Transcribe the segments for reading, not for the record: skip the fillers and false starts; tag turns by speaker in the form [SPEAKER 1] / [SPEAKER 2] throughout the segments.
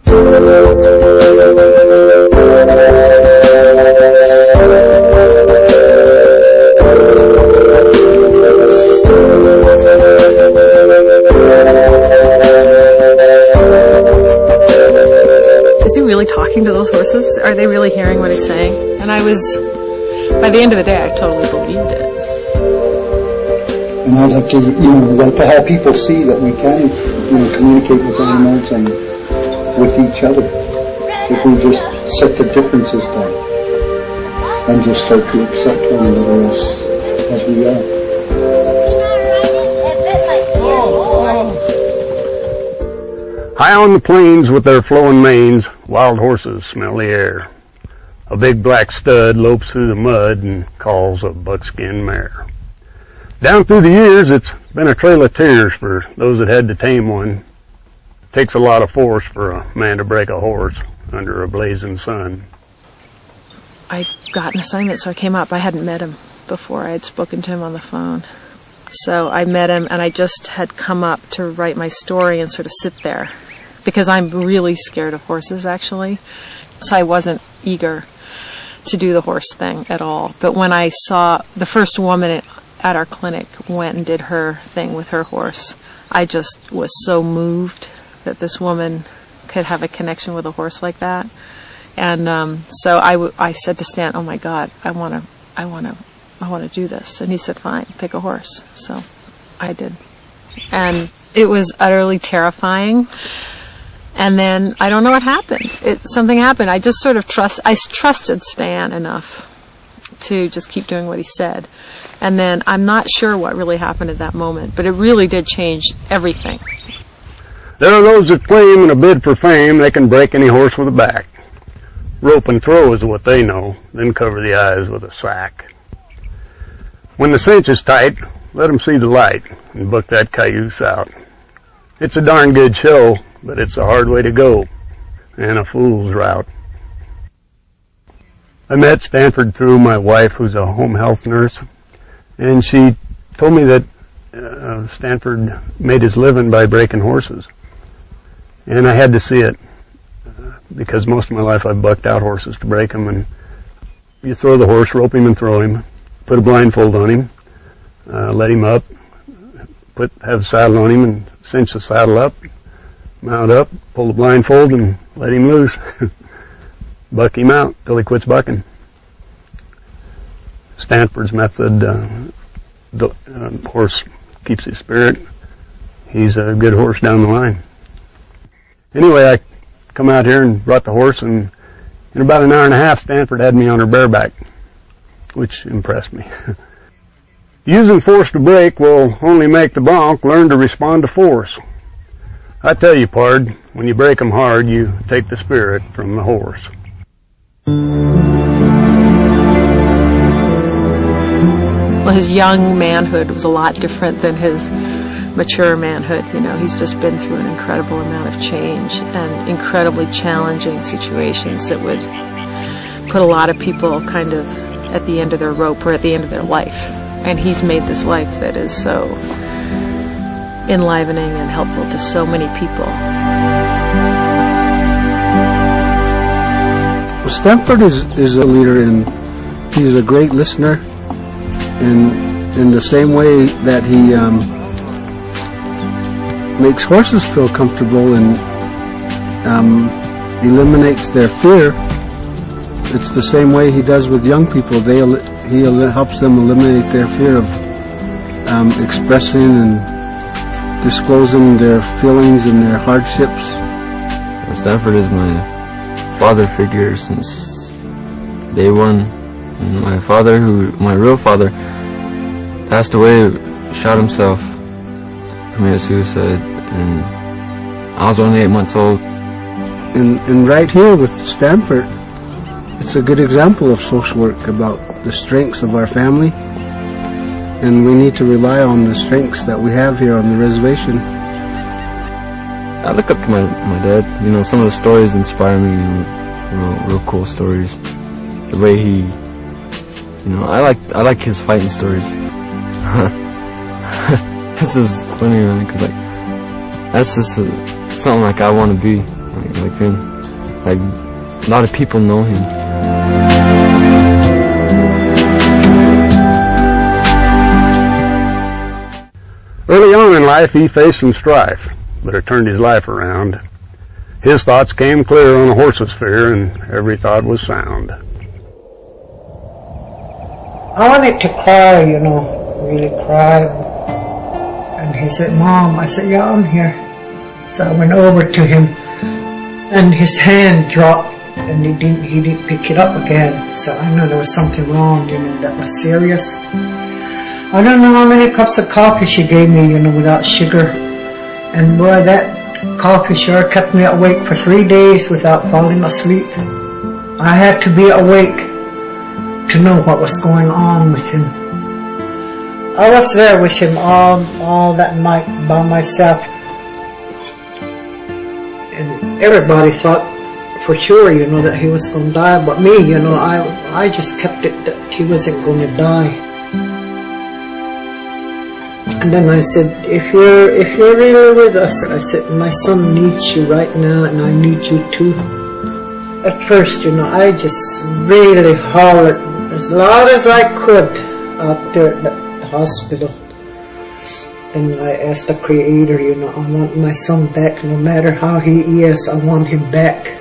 [SPEAKER 1] Is he really talking to those horses? Are they really hearing what he's saying? And by the end of the day, I totally believed it.
[SPEAKER 2] And I'd like to, like to have people see that we can, communicate with animals and with each other. If we just set the differences down and just start to accept one another as we are.
[SPEAKER 3] High on the plains with their flowing manes, wild horses smell the air. A big black stud lopes through the mud and calls a buckskin mare. Down through the years, it's been a trail of tears for those that had to tame one. It takes a lot of force for a man to break a horse under a blazing sun.
[SPEAKER 1] I got an assignment, so I came up. I hadn't met him before. I had spoken to him on the phone. So I met him, and I just had come up to write my story and sort of sit there, because I'm really scared of horses, actually. So I wasn't eager to do the horse thing at all. But when I saw the first woman at our clinic went and did her thing with her horse, I just was so moved that this woman could have a connection with a horse like that. And so I said to Stan, "Oh my God, I want to do this." And he said, "Fine, pick a horse." So I did. And it was utterly terrifying. And then I don't know what happened. Something happened. I just sort of trusted Stan enough to just keep doing what he said. And then I'm not sure what really happened at that moment, but it really did change everything.
[SPEAKER 3] There are those that claim in a bid for fame they can break any horse with a back. Rope and throw is what they know, then cover the eyes with a sack. When the cinch is tight, let them see the light and book that cayuse out. It's a darn good show, but it's a hard way to go, and a fool's route. I met Stanford through my wife, who's a home health nurse, and she told me that Stanford made his living by breaking horses. And I had to see it, because most of my life I've bucked out horses to break them, and you throw the horse, rope him and throw him, put a blindfold on him, let him up, have a saddle on him and cinch the saddle up, mount up, pull the blindfold and let him loose. Buck him out till he quits bucking. Stanford's method, the horse keeps his spirit. He's a good horse down the line. Anyway, I come out here and brought the horse, and in about an hour and a half, Stanford had me on her bareback, which impressed me. Using force to break will only make the bronc learn to respond to force. I tell you, pard, when you break 'em hard, you take the spirit from the horse.
[SPEAKER 1] Well, his young manhood was a lot different than his mature manhood. He's just been through an incredible amount of change and incredibly challenging situations that would put a lot of people kind of at the end of their rope or at the end of their life. And he's made this life that is so enlivening and helpful to so many people.
[SPEAKER 2] Well, Stanford is a leader, and he's a great listener. In the same way that he makes horses feel comfortable and eliminates their fear, it's the same way he does with young people. He helps them eliminate their fear of expressing and disclosing their feelings and their hardships.
[SPEAKER 4] Stanford is my father figure since day one. And my real father, passed away, shot himself, committed suicide, and I was only 8 months old.
[SPEAKER 2] And right here with Stanford, it's a good example of social work about the strengths of our family, and we need to rely on the strengths that we have here on the reservation.
[SPEAKER 4] I look up to my dad. Some of the stories inspire me, real cool stories. The way he, I like his fighting stories. This is funny, because that's just something like I want to be. like him. Like, a lot of people know him.
[SPEAKER 3] Early on in life, he faced some strife, but it turned his life around. His thoughts came clear on a horse's fear, and every thought was sound.
[SPEAKER 5] I wanted to cry, you know, really cry. And he said, "Mom," I said, "Yeah, I'm here." So I went over to him, and his hand dropped, and he didn't pick it up again. So I know there was something wrong, you know, that was serious. I don't know how many cups of coffee she gave me, you know, without sugar. And boy, that coffee sure kept me awake for 3 days without falling asleep. I had to be awake to know what was going on with him. I was there with him all that night by myself. And everybody thought for sure, you know, that he was going to die. But me, you know, I just kept it that he wasn't going to die. And then I said, if you're really with us, I said, my son needs you right now, and I need you too. At first, you know, I just really hollered as loud as I could out there at the hospital. And I asked the Creator, you know, I want my son back, no matter how he is, I want him back.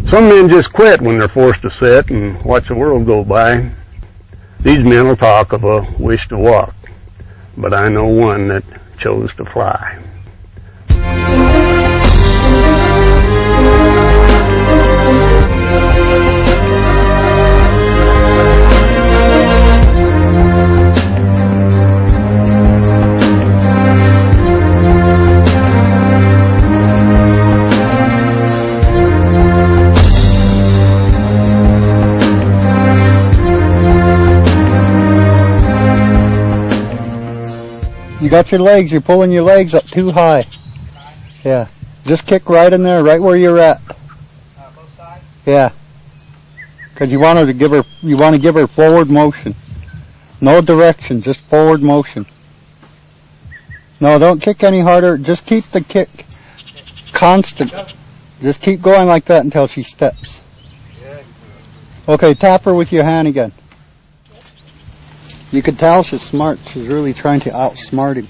[SPEAKER 3] Some men just quit when they're forced to sit and watch the world go by. These men will talk of a wish to walk, but I know one that chose to fly.
[SPEAKER 2] You got your legs, you're pulling your legs up too high. Yeah. Just kick right in there, right where you're at.
[SPEAKER 6] Both sides?
[SPEAKER 2] Yeah. Because you want to give her forward motion. No direction, just forward motion. No, don't kick any harder. Just keep the kick constant. Just keep going like that until she steps. Okay, tap her with your hand again. You can tell she's smart. She's really trying to outsmart him.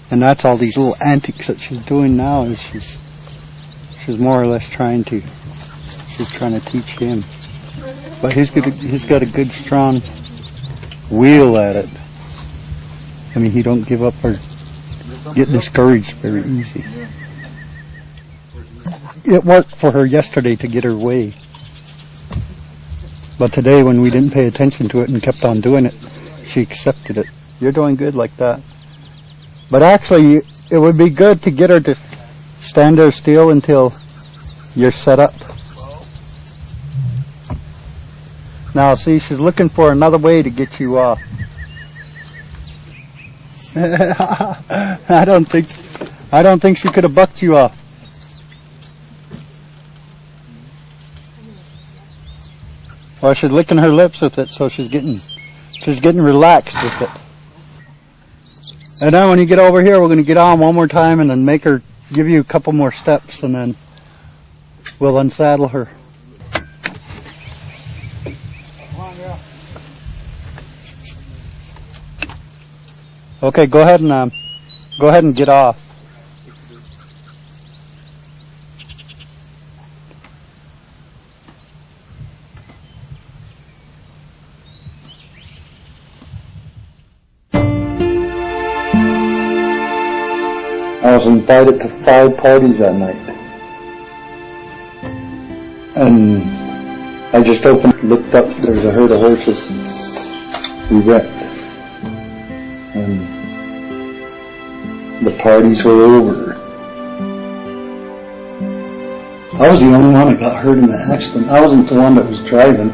[SPEAKER 2] And that's all these little antics that she's doing now, is she's more or less trying to teach him. But he's got a good, strong wheel at it. I mean, he don't give up or get discouraged very easy. It worked for her yesterday to get her way. But today, when we didn't pay attention to it and kept on doing it, she accepted it. You're doing good like that. But actually, it would be good to get her to stand there still until you're set up. Now, see, she's looking for another way to get you off. I don't think she could have bucked you off. Well, she's licking her lips with it, so she's getting relaxed with it. And then when you get over here, we're going to get on one more time and then make her give you a couple more steps, and then we'll unsaddle her. Okay, go ahead and get off. I was invited to 5 parties that night. And I just looked up, there's a herd of horses, and we went. And the parties were over. I was the only one that got hurt in the accident. I wasn't the one that was driving.